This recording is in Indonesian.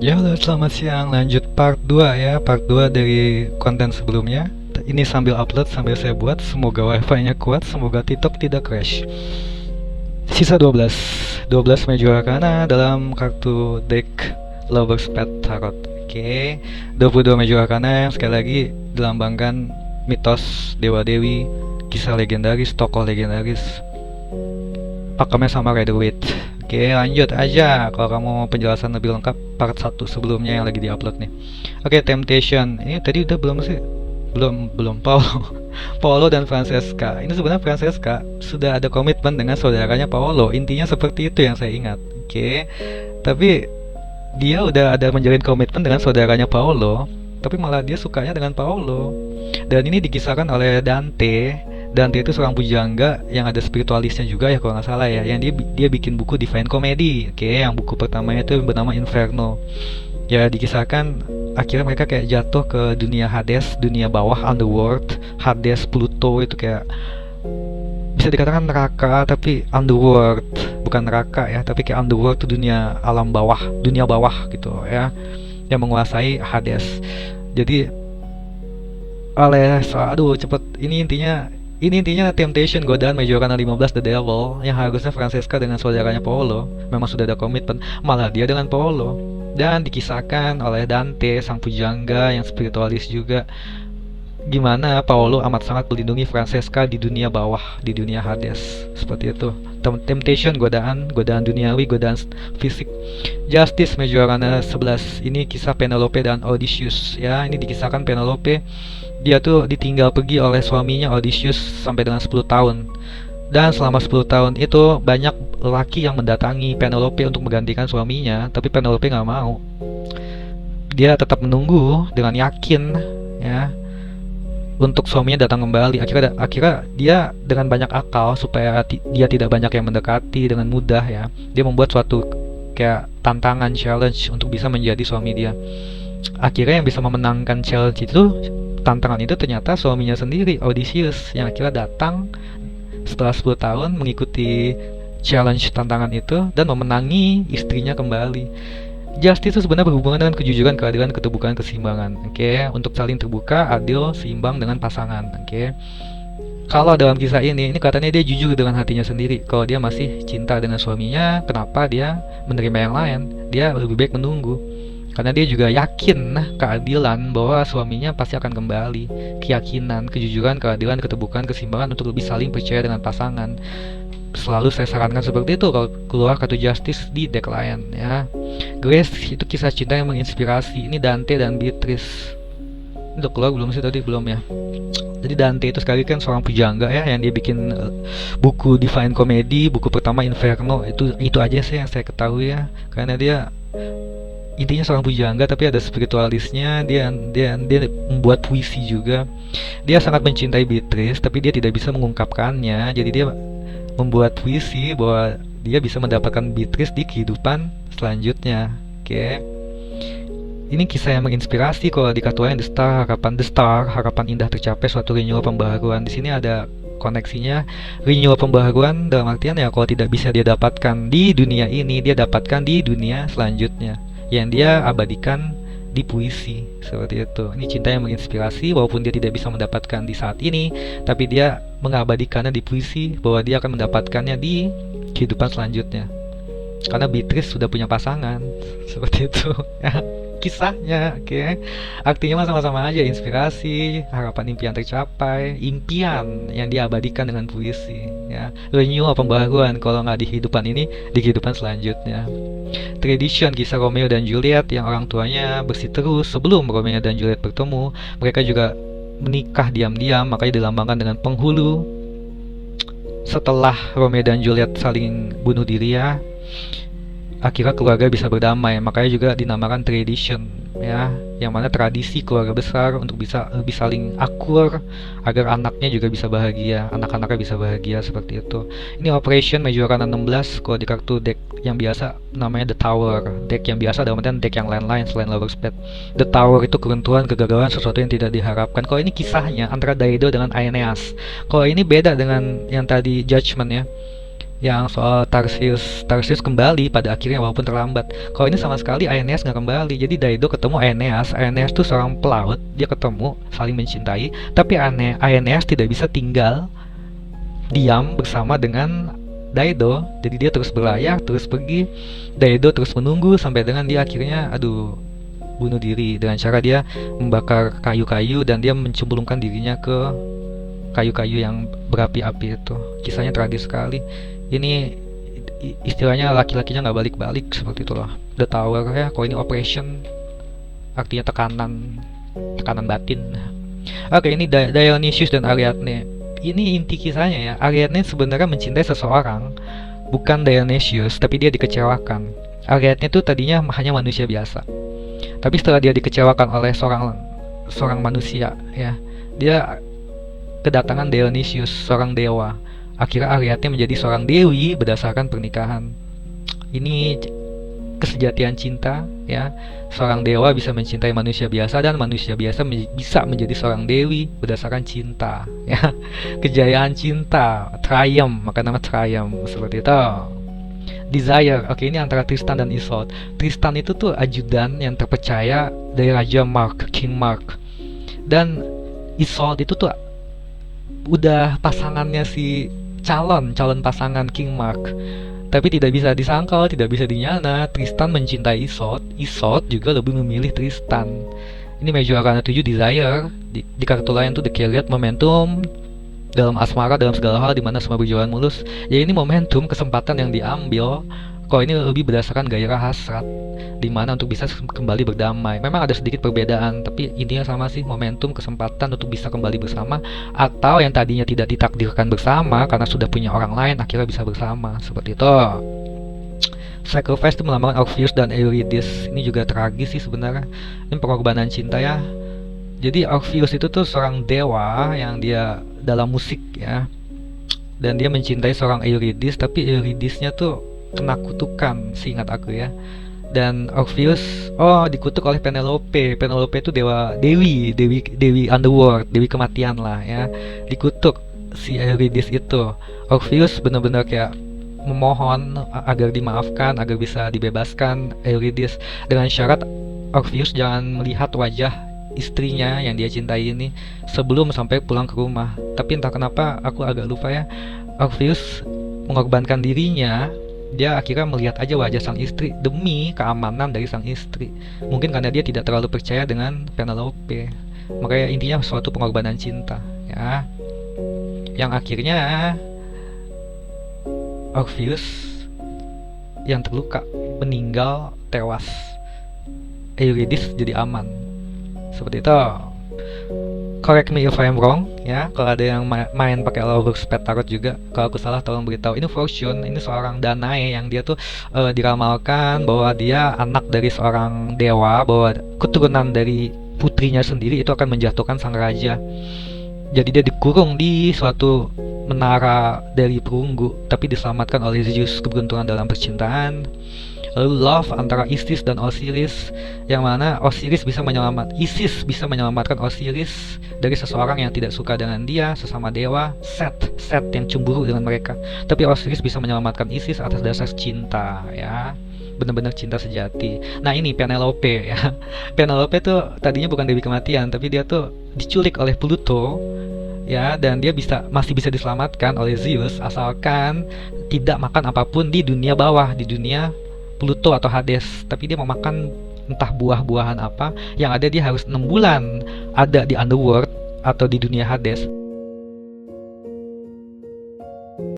Ya, halo, selamat siang. Lanjut part 2 ya, part 2 dari konten sebelumnya. Ini sambil upload, sambil saya buat. Semoga wifi-nya kuat, semoga TikTok tidak crash. Sisa 12. 12 meja arcana dalam kartu deck Lovers Pet Tarot. Oke, 22 meja arcana yang sekali lagi dilambangkan mitos dewa-dewi, kisah legendaris, tokoh legendaris. Pakemnya sama Rider-Waite. Oke, lanjut aja. Kalau kamu mau penjelasan lebih lengkap, part 1 sebelumnya yang lagi diupload nih. Oke, Temptation. Ini tadi udah belum sih? Belum Paolo. Paolo dan Francesca. Ini sebenarnya Francesca sudah ada komitmen dengan saudaranya Paolo. Intinya seperti itu yang saya ingat. Oke. Tapi dia udah ada menjalin komitmen dengan saudaranya Paolo, tapi malah dia sukanya dengan Paolo. Dan ini dikisahkan oleh Dante. Dante itu seorang pujangga yang ada spiritualisnya juga ya kalau nggak salah ya. Yang dia bikin buku Divine Comedy. Oke, yang buku pertamanya itu bernama Inferno. Ya dikisahkan akhirnya mereka kayak jatuh ke dunia Hades, dunia bawah, underworld. Hades, Pluto itu kayak bisa dikatakan neraka tapi underworld, bukan neraka ya, tapi kayak underworld itu dunia alam bawah, dunia bawah gitu ya, yang menguasai Hades. Jadi aduh cepet, ini intinya Temptation, godaan Majorana 15 The Devil, yang harusnya Francesca dengan saudaranya Paolo memang sudah ada komitmen, malah dia dengan Paolo. Dan dikisahkan oleh Dante, sang pujangga yang spiritualis juga, gimana Paolo amat sangat melindungi Francesca di dunia bawah, di dunia Hades. Seperti itu. Temptation, godaan duniawi, godaan fisik. Justice, Majorana 11. Ini kisah Penelope dan Odysseus ya. Ini dikisahkan Penelope, dia tuh ditinggal pergi oleh suaminya Odysseus sampai dengan 10 tahun. Dan selama 10 tahun itu banyak lelaki yang mendatangi Penelope untuk menggantikan suaminya, tapi Penelope nggak mau. Dia tetap menunggu dengan yakin ya untuk suaminya datang kembali. Akhirnya dia dengan banyak akal supaya dia tidak banyak yang mendekati dengan mudah ya. Dia membuat suatu kayak tantangan, challenge untuk bisa menjadi suami dia. Akhirnya yang bisa memenangkan challenge itu, tantangan itu, ternyata suaminya sendiri, Odysseus, yang akhirnya datang setelah 10 tahun mengikuti challenge tantangan itu dan memenangi istrinya kembali. Justice itu sebenarnya berhubungan dengan kejujuran, keadilan, keterbukaan, keseimbangan. Oke, untuk saling terbuka, adil, seimbang dengan pasangan. Oke. Kalau dalam kisah ini katanya dia jujur dengan hatinya sendiri. Kalau dia masih cinta dengan suaminya, kenapa dia menerima yang lain? Dia lebih baik menunggu. Karena dia juga yakin keadilan bahwa suaminya pasti akan kembali. Keyakinan, kejujuran, keadilan, keterbukaan, keseimbangan untuk lebih saling percaya dengan pasangan. Selalu saya sarankan seperti itu kalau keluar kartu Justice di deck lain ya. Grace itu kisah cinta yang menginspirasi. Ini Dante dan Beatrice. Ini udah keluar belum sih tadi? Belum ya. Jadi Dante itu sekali kan seorang pujangga ya, yang dia bikin buku Divine Comedy, buku pertama Inferno. Itu aja sih yang saya ketahui ya. Karena dia intinya seorang pujangga tapi ada spiritualisnya. Dia membuat puisi juga. Dia sangat mencintai Beatrice tapi dia tidak bisa mengungkapkannya. Jadi dia membuat puisi bahwa dia bisa mendapatkan Beatrice di kehidupan selanjutnya. Oke. Ini kisah yang menginspirasi. Kalau di kartu lain The Star, harapan indah tercapai, suatu renewal pembaharuan. Di sini ada koneksinya, renewal pembaharuan dalam artian ya kalau tidak bisa dia dapatkan di dunia ini, dia dapatkan di dunia selanjutnya yang dia abadikan di puisi. Seperti itu. Ini cinta yang menginspirasi, walaupun dia tidak bisa mendapatkan di saat ini, tapi dia mengabadikannya di puisi bahwa dia akan mendapatkannya di kehidupan selanjutnya. Karena Beatrice sudah punya pasangan. Seperti itu ya kisahnya. Oke. Artinya sama-sama aja, inspirasi, harapan impian tercapai, impian yang diabadikan dengan puisi ya. Renewal, pembaharuan, kalau nggak di kehidupan ini, di kehidupan selanjutnya. Tradition, kisah Romeo dan Juliet yang orang tuanya bersiteru sebelum Romeo dan Juliet bertemu. Mereka juga menikah diam-diam, makanya dilambangkan dengan penghulu. Setelah Romeo dan Juliet saling bunuh diri ya, akhirnya keluarga bisa berdamai, makanya juga dinamakan tradition ya, yang mana tradisi keluarga besar untuk bisa lebih saling akur agar anaknya juga bisa bahagia, anak-anaknya bisa bahagia. Seperti itu. Ini Operation Majorana 16. Kalau di kartu deck yang biasa namanya The Tower, deck yang biasa dalam artian deck yang lain-lain selain Lover's Pet. The Tower itu keruntuhan, kegagalan, sesuatu yang tidak diharapkan. Kalau ini kisahnya antara Dido dengan Aeneas. Kalau ini beda dengan yang tadi Judgment ya. yang soal Tarsius kembali pada akhirnya walaupun terlambat. Kalau ini sama sekali Aeneas nggak kembali. Jadi Dido ketemu Aeneas tuh seorang pelaut, dia ketemu saling mencintai, tapi Aeneas tidak bisa tinggal diam bersama dengan Dido, jadi dia terus berlayar, terus pergi. Dido terus menunggu sampai dengan dia akhirnya bunuh diri dengan cara dia membakar kayu-kayu dan dia mencemplungkan dirinya ke kayu-kayu yang berapi-api itu. Kisahnya tragis sekali. Ini istilahnya laki-lakinya nggak balik-balik seperti itu loh. The Tower ya, kalau ini operation artinya tekanan batin. Oke, ini Dionysius dan Ariadne. Ini inti kisahnya ya. Ariadne sebenarnya mencintai seseorang, bukan Dionysius, tapi dia dikecewakan. Ariadne itu tadinya hanya manusia biasa. Tapi setelah dia dikecewakan oleh seorang manusia ya, dia kedatangan Dionysius, seorang dewa. Akhirnya Ariadne menjadi seorang dewi berdasarkan pernikahan. Ini kesejatian cinta ya. Seorang dewa bisa mencintai manusia biasa dan manusia biasa bisa menjadi seorang dewi berdasarkan cinta ya. Kejayaan cinta, triumph, maka nama triumph seperti itu. Desire, oke, ini antara Tristan dan Isolde. Tristan itu tuh ajudan yang terpercaya dari Raja Mark, King Mark. Dan Isolde itu tuh udah pasangannya si calon pasangan King Mark. Tapi tidak bisa disangkal, tidak bisa dinyana, Tristan mencintai Isolde. Isolde juga lebih memilih Tristan. Ini Major Arcana 7 Desire. Di kartu lain tuh The Chariot, momentum dalam asmara, dalam segala hal dimana semua berjalan mulus. Ya ini momentum, kesempatan yang diambil. Kalau ini lebih berdasarkan gairah hasrat, dimana untuk bisa kembali berdamai. Memang ada sedikit perbedaan, tapi intinya sama sih, momentum, kesempatan untuk bisa kembali bersama. Atau yang tadinya tidak ditakdirkan bersama karena sudah punya orang lain, akhirnya bisa bersama, seperti itu. Sacrifice itu melambangkan Orpheus dan Eurydice. Ini juga tragis sih sebenarnya. Ini pengorbanan cinta ya. Jadi Orpheus itu tuh seorang dewa yang dia dalam musik ya, dan dia mencintai seorang Eurydice, tapi Eurydice-nya tuh kena kutukan, seingat aku ya. Dan Orpheus dikutuk oleh Penelope. Penelope itu dewi underworld, dewi kematian lah ya. Dikutuk si Eurydice itu. Orpheus benar-benar kayak memohon agar dimaafkan, agar bisa dibebaskan Eurydice, dengan syarat Orpheus jangan melihat wajah istrinya yang dia cintai ini sebelum sampai pulang ke rumah. Tapi entah kenapa aku agak lupa ya, Orpheus mengorbankan dirinya. Dia akhirnya melihat aja wajah sang istri demi keamanan dari sang istri. Mungkin karena dia tidak terlalu percaya dengan Penelope. Makanya intinya suatu pengorbanan cinta ya, yang akhirnya Orpheus yang terluka meninggal tewas, Eurydice jadi aman. Seperti itu. Correct me if I'm wrong ya. Kalau ada yang main pakai Lovers Pet Tarot juga, kalau aku salah tolong beritahu. Ini Fortune, ini seorang Danae yang dia tuh diramalkan bahwa dia anak dari seorang dewa, bahwa keturunan dari putrinya sendiri itu akan menjatuhkan sang raja. Jadi dia dikurung di suatu menara dari perunggu, tapi diselamatkan oleh Zeus. Keberuntungan dalam percintaan. Lalu love antara Isis dan Osiris, yang mana Isis bisa menyelamatkan Osiris dari seseorang yang tidak suka dengan dia, sesama dewa, Set yang cemburu dengan mereka. Tapi Osiris bisa menyelamatkan Isis atas dasar cinta ya, benar-benar cinta sejati. Nah ini Penelope ya. Penelope tuh tadinya bukan dewi kematian, tapi dia tuh diculik oleh Pluto ya, dan dia masih bisa diselamatkan oleh Zeus asalkan tidak makan apapun di dunia bawah, di dunia Pluto atau Hades. Tapi dia mau makan entah buah-buahan apa, yang ada dia harus 6 bulan ada di underworld atau di dunia Hades.